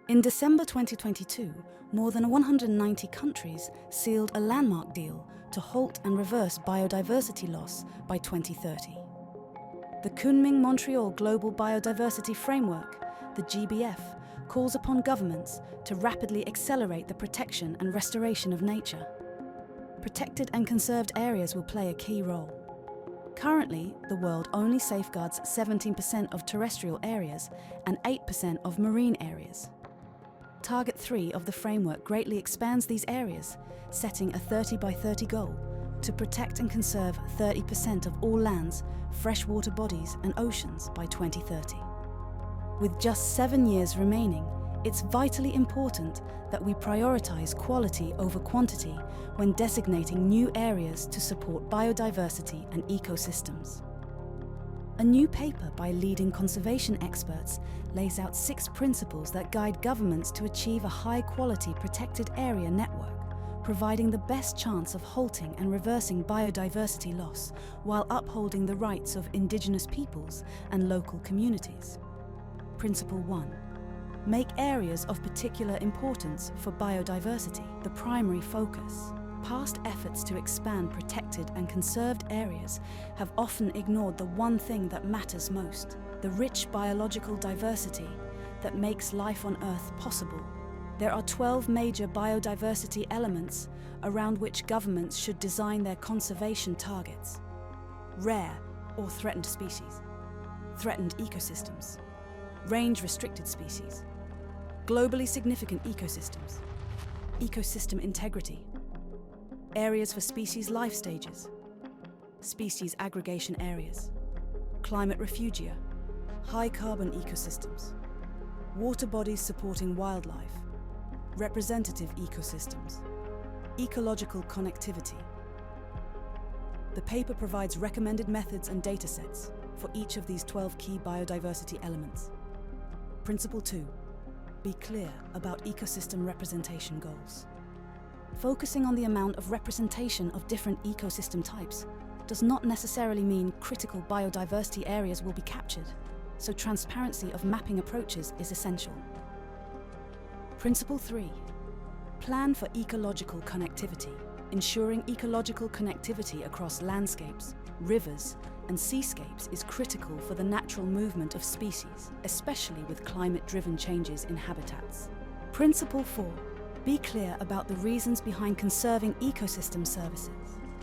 In December 2022, more than 190 countries sealed a landmark deal to halt and reverse biodiversity loss by 2030. The Kunming-Montreal Global Biodiversity Framework, the GBF, calls upon governments to rapidly accelerate the protection and restoration of nature. Protected and conserved areas will play a key role. Currently, the world only safeguards 17% of terrestrial areas and 8% of marine areas. Target 3 of the framework greatly expands these areas, setting a 30 by 30 goal to protect and conserve 30% of all lands, freshwater bodies and oceans by 2030. With just 7 years remaining, it's vitally important that we prioritize quality over quantity when designating new areas to support biodiversity and ecosystems. A new paper by leading conservation experts lays out 6 principles that guide governments to achieve a high-quality protected area network, providing the best chance of halting and reversing biodiversity loss while upholding the rights of indigenous peoples and local communities. Principle 1. Make areas of particular importance for biodiversity the primary focus. Past efforts to expand protected and conserved areas have often ignored the one thing that matters most, the rich biological diversity that makes life on Earth possible. There are 12 major biodiversity elements around which governments should design their conservation targets. Rare or threatened species, threatened ecosystems, range-restricted species, globally significant ecosystems, ecosystem integrity, areas for species life stages, species aggregation areas, climate refugia, high-carbon ecosystems, water bodies supporting wildlife, representative ecosystems, ecological connectivity. The paper provides recommended methods and datasets for each of these 12 key biodiversity elements. Principle 2. Be clear about ecosystem representation goals. Focusing on the amount of representation of different ecosystem types does not necessarily mean critical biodiversity areas will be captured, so transparency of mapping approaches is essential. Principle 3. Plan for ecological connectivity. Ensuring ecological connectivity across landscapes, rivers, and seascapes is critical for the natural movement of species, especially with climate-driven changes in habitats. Principle 4. Be clear about the reasons behind conserving ecosystem services.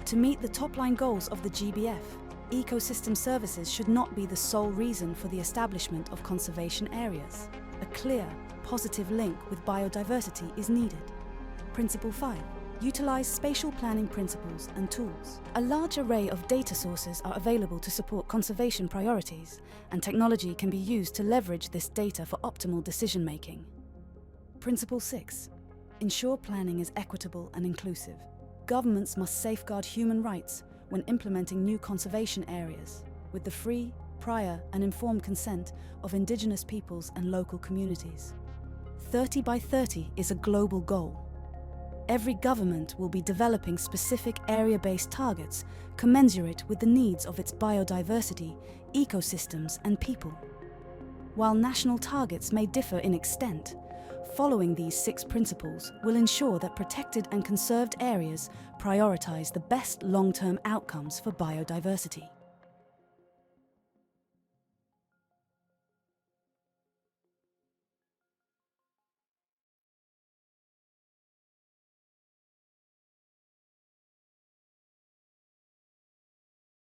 To meet the top-line goals of the GBF, ecosystem services should not be the sole reason for the establishment of conservation areas. A clear, positive link with biodiversity is needed. Principle 5. Utilize spatial planning principles and tools. A large array of data sources are available to support conservation priorities, and technology can be used to leverage this data for optimal decision-making. Principle 6. Ensure planning is equitable and inclusive. Governments must safeguard human rights when implementing new conservation areas, with the free, prior, and informed consent of indigenous peoples and local communities. 30 by 30 is a global goal. Every government will be developing specific area-based targets commensurate with the needs of its biodiversity, ecosystems, and people. While national targets may differ in extent, following these 6 principles will ensure that protected and conserved areas prioritize the best long-term outcomes for biodiversity.